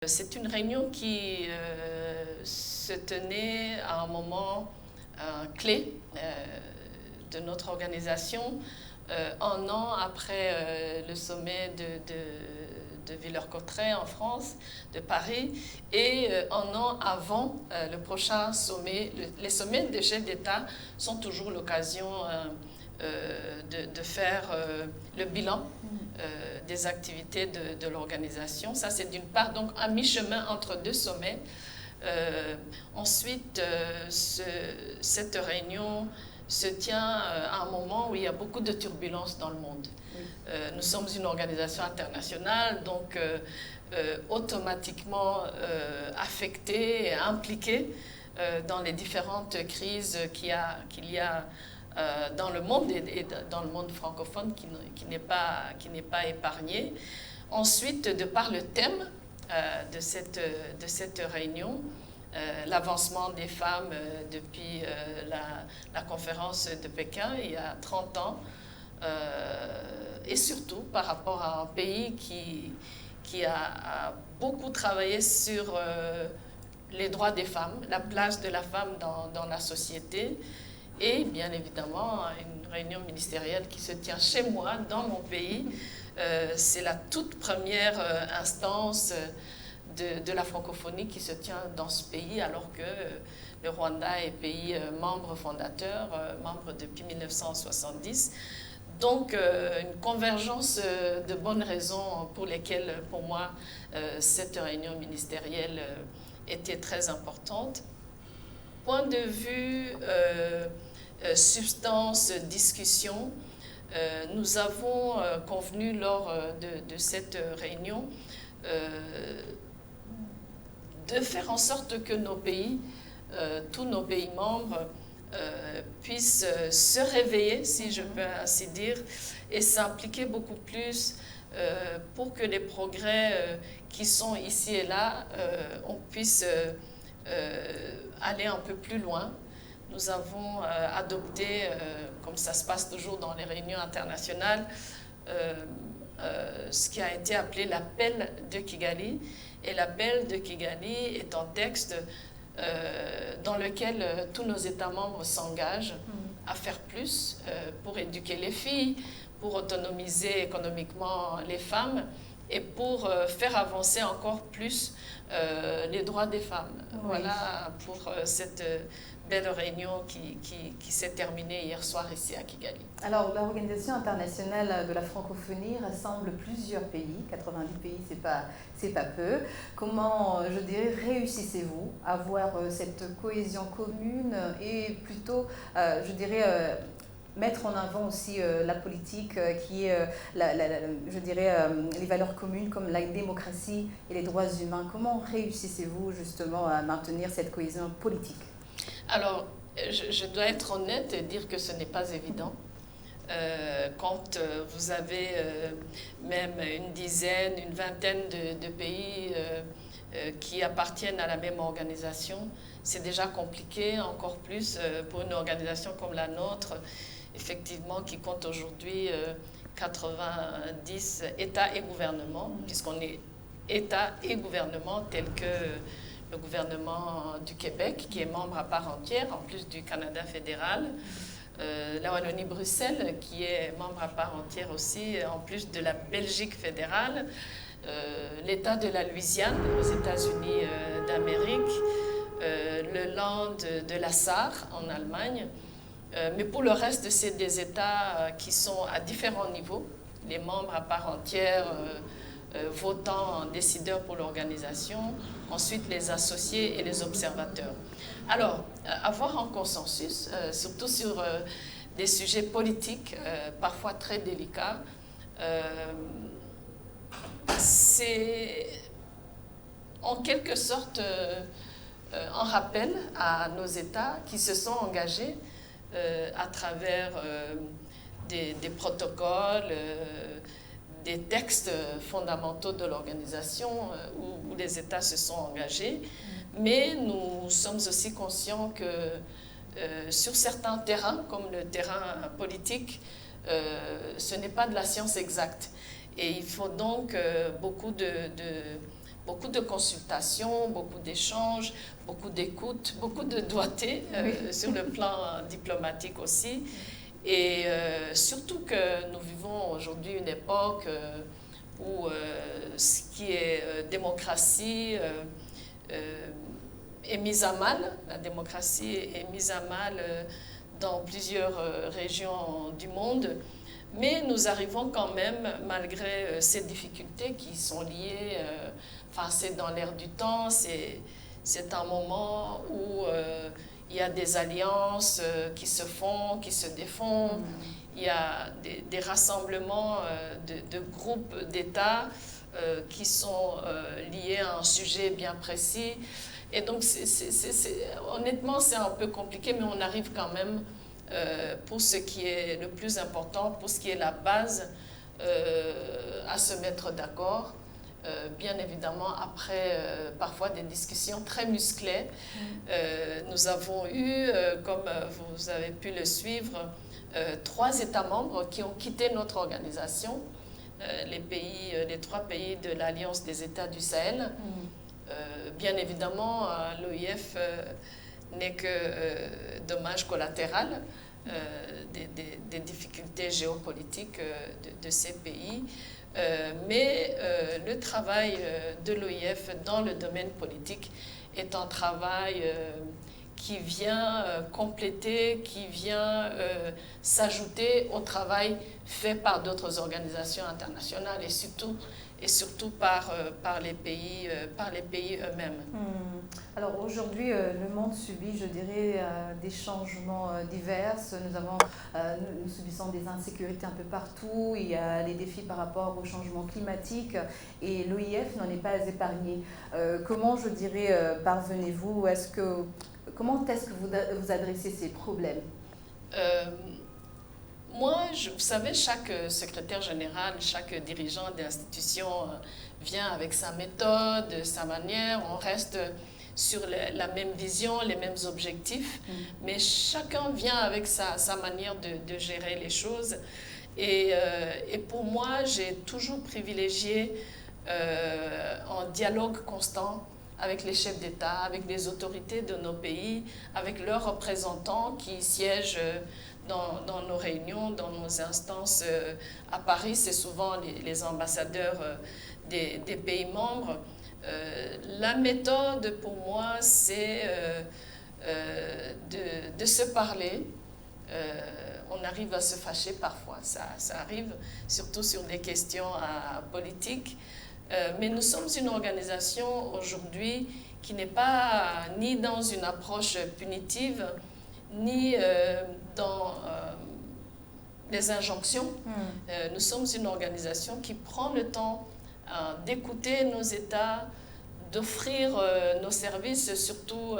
C'est une réunion qui se tenait à un moment clé de notre organisation, un an après le sommet de Villers-Cotterêts en France, de Paris, et un an avant le prochain sommet. Les sommets des chefs d'État sont toujours l'occasion de faire le bilan des activités de l'organisation. Ça, c'est d'une part donc à mi-chemin entre deux sommets. Ensuite, cette réunion se tient à un moment où il y a beaucoup de turbulences dans le monde. Nous sommes une organisation internationale, donc automatiquement affectée et impliquée dans les différentes crises qu'il y a dans le monde et dans le monde francophone qui n'est pas épargné. Ensuite, de par le thème de cette réunion, l'avancement des femmes depuis la conférence de Pékin il y a 30 ans, et surtout par rapport à un pays qui a beaucoup travaillé sur les droits des femmes, la place de la femme dans la société, et bien évidemment une réunion ministérielle qui se tient chez moi, dans mon pays. C'est la toute première instance de la francophonie qui se tient dans ce pays, alors que le Rwanda est pays membre fondateur, membre depuis 1970. Donc une convergence de bonnes raisons pour lesquelles, pour moi, cette réunion ministérielle était très importante. Point de vue substance, discussion, nous avons convenu lors de cette réunion de faire en sorte que nos pays, tous nos pays membres, puissent se réveiller, si je peux ainsi dire, et s'impliquer beaucoup plus pour que les progrès qui sont ici et là, on puisse aller un peu plus loin. Nous avons adopté, comme ça se passe toujours dans les réunions internationales, ce qui a été appelé l'appel de Kigali. Et l'appel de Kigali est un texte dans lequel tous nos États membres s'engagent à faire plus pour éduquer les filles, pour autonomiser économiquement les femmes et pour faire avancer encore plus les droits des femmes. Oui. Voilà pour cette belle réunion qui s'est terminée hier soir ici à Kigali. Alors, l'Organisation internationale de la francophonie rassemble plusieurs pays, 90 pays, c'est pas peu. Comment, je dirais, réussissez-vous à avoir cette cohésion commune et plutôt, je dirais, mettre en avant aussi la politique qui est, je dirais, les valeurs communes comme la démocratie et les droits humains. Comment réussissez-vous justement à maintenir cette cohésion politique? Alors, je dois être honnête et dire que ce n'est pas évident. Quand vous avez même une dizaine, une vingtaine de pays qui appartiennent à la même organisation, c'est déjà compliqué, encore plus pour une organisation comme la nôtre, effectivement, qui compte aujourd'hui 90 États et gouvernements, puisqu'on est État et gouvernement tel que le gouvernement du Québec, qui est membre à part entière, en plus du Canada fédéral, la Wallonie-Bruxelles, qui est membre à part entière aussi, en plus de la Belgique fédérale, l'État de la Louisiane aux États-Unis d'Amérique, le land de la Sarre en Allemagne. Mais pour le reste, c'est des États qui sont à différents niveaux, les membres à part entière, votants, décideurs pour l'organisation, ensuite les associés et les observateurs. Alors, avoir un consensus, surtout sur des sujets politiques, parfois très délicats, c'est en quelque sorte un rappel à nos États qui se sont engagés à travers des protocoles, des textes fondamentaux de l'organisation où les États se sont engagés. Mais nous sommes aussi conscients que sur certains terrains, comme le terrain politique, ce n'est pas de la science exacte. Et il faut donc beaucoup beaucoup de consultations, beaucoup d'échanges, beaucoup d'écoute, beaucoup de doigté sur le plan diplomatique aussi. Et surtout que nous vivons aujourd'hui une époque où ce qui est démocratie est mise à mal. La démocratie est mise à mal dans plusieurs régions du monde. Mais nous arrivons quand même, malgré ces difficultés qui sont liées, c'est dans l'air du temps, c'est un moment où il y a des alliances qui se font, qui se défont, il y a des rassemblements de groupes d'États qui sont liés à un sujet bien précis. Et donc, honnêtement, c'est un peu compliqué, mais on arrive quand même, pour ce qui est le plus important, pour ce qui est la base, à se mettre d'accord. Bien évidemment, après parfois des discussions très musclées, nous avons eu, comme vous avez pu le suivre, 3 États membres qui ont quitté notre organisation, les 3 pays de l'Alliance des États du Sahel. Bien évidemment, l'OIF n'est que dommage collatéral des difficultés géopolitiques de ces pays. Mais le travail de l'OIF dans le domaine politique est un travail qui vient compléter, qui vient s'ajouter au travail fait par d'autres organisations internationales et surtout par les pays eux-mêmes. Alors aujourd'hui, le monde subit, je dirais, des changements divers. Nous subissons des insécurités un peu partout. Il y a les défis par rapport au changement climatique et l'OIF n'en est pas épargné. Comment, je dirais, parvenez-vous? Comment est-ce que vous adressez ces problèmes? Moi, vous savez, chaque secrétaire général, chaque dirigeant d'institution vient avec sa méthode, sa manière. On reste sur la même vision, les mêmes objectifs, mais chacun vient avec sa manière de gérer les choses. Et pour moi, j'ai toujours privilégié un dialogue constant avec les chefs d'État, avec les autorités de nos pays, avec leurs représentants qui siègent dans nos réunions, dans nos instances. À Paris, c'est souvent les ambassadeurs des pays membres. La méthode, pour moi, c'est de se parler. On arrive à se fâcher parfois, ça arrive, surtout sur des questions politiques. Mais nous sommes une organisation aujourd'hui qui n'est pas ni dans une approche punitive, ni dans des injonctions. Nous sommes une organisation qui prend le temps d'écouter nos États, d'offrir nos services, surtout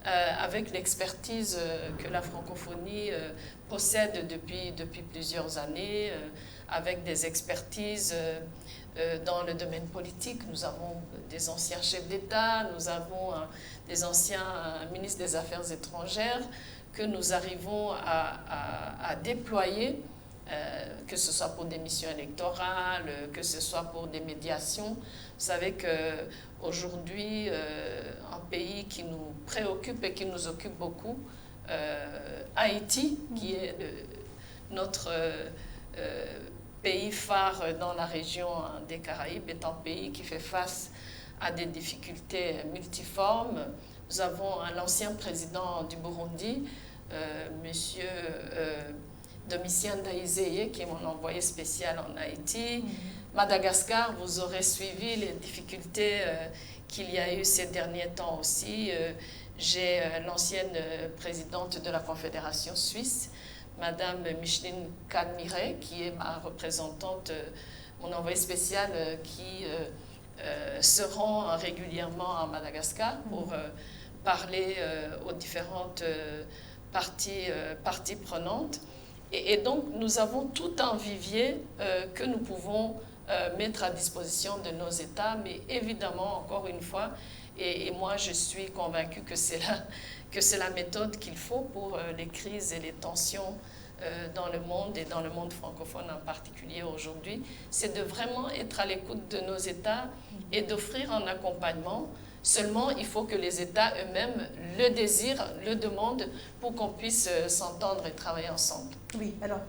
avec l'expertise que la francophonie possède depuis plusieurs années, avec des expertises dans le domaine politique. Nous avons des anciens chefs d'État, nous avons des anciens ministres des Affaires étrangères que nous arrivons à déployer, que ce soit pour des missions électorales, que ce soit pour des médiations. Vous savez qu'aujourd'hui, un pays qui nous préoccupe et qui nous occupe beaucoup, Haïti, qui est notre pays phare dans la région des Caraïbes, est un pays qui fait face à des difficultés multiformes. Nous avons l'ancien président du Burundi, monsieur Domitien Ndayizeye, qui est mon envoyé spécial en Haïti. Madagascar, vous aurez suivi les difficultés qu'il y a eu ces derniers temps aussi. J'ai l'ancienne présidente de la Confédération suisse, Madame Micheline Cadmiret, qui est ma représentante, mon envoyé spécial, qui se rend régulièrement à Madagascar pour parler aux différentes parties prenantes. Et donc, nous avons tout un vivier que nous pouvons mettre à disposition de nos États, mais évidemment, encore une fois, et moi je suis convaincue que c'est la méthode qu'il faut pour les crises et les tensions dans le monde et dans le monde francophone en particulier aujourd'hui, c'est de vraiment être à l'écoute de nos États et d'offrir un accompagnement. Seulement, il faut que les États eux-mêmes le désirent, le demandent pour qu'on puisse s'entendre et travailler ensemble. Oui, alors